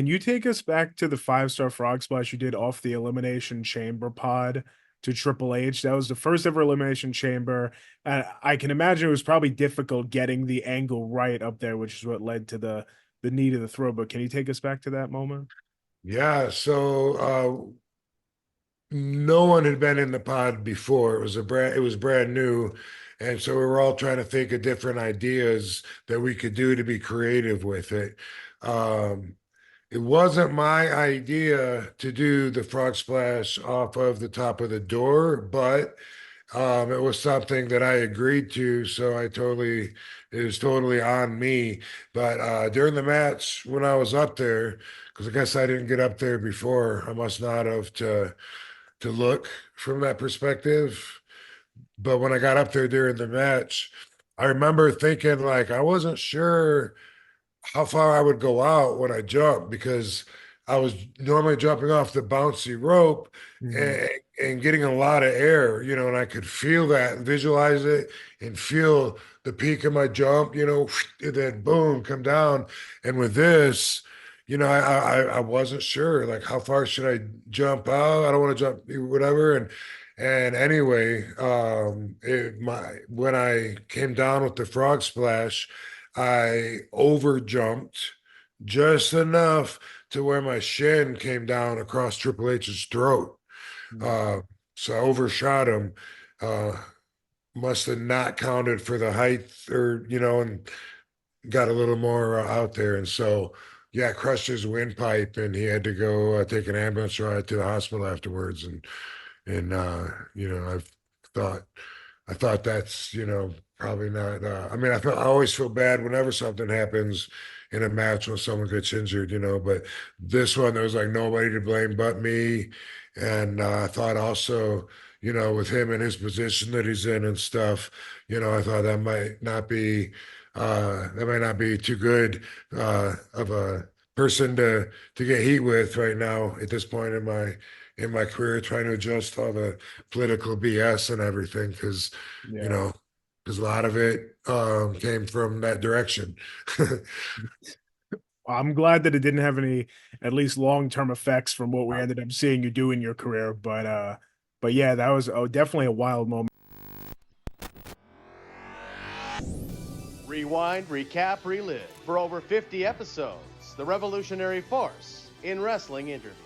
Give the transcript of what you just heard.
Can you take us back to the five-star frog splash you did off the Elimination Chamber pod to Triple H? That was the first ever Elimination Chamber, and I can imagine it was probably difficult getting the angle right up there, which is what led to the knee to the throat. But can you take us back to that moment? Yeah, so no one had been in the pod before. It was brand new. And so we were all trying to think of different ideas that we could do to be creative with it. Um, it wasn't my idea to do the frog splash off of the top of the door, but it was something that I agreed to, so it was totally on me. But during the match, when I was up there, because I guess I didn't get up there before, I must not have to look from that perspective. But when I got up there during the match, I remember thinking like I wasn't sure how far I would go out when I jumped because I was normally jumping off the bouncy rope Mhm. and getting a lot of air, and I could feel that, visualize it, and feel the peak of my jump, and then boom, come down. And with this, I wasn't sure like how far should I jump out? I don't want to jump, whatever. And anyway, when I came down with the frog splash. I over jumped just enough to where my shin came down across Triple H's throat. Mhm. Uh, so I overshot him. Uh, must have not counted for the height and got a little more out there. And so, yeah, crushed his windpipe and he had to go take an ambulance ride to the hospital afterwards. And thought, I thought that's, probably not. I mean, I always feel bad whenever something happens in a match when someone gets injured, but this one, there was like nobody to blame but me. And I thought also, with him in his position that he's in and stuff, I thought that might not be too good of a person to get heat with right now at this point in my career, trying to adjust all the political BS and everything, because you Yeah. know, because a lot of it came from that direction. I'm glad that it didn't have any, at least long-term effects from what we ended up seeing you do in your career. But yeah, that was definitely a wild moment. Rewind, recap, relive. For over 50 episodes, the revolutionary force in wrestling interviews.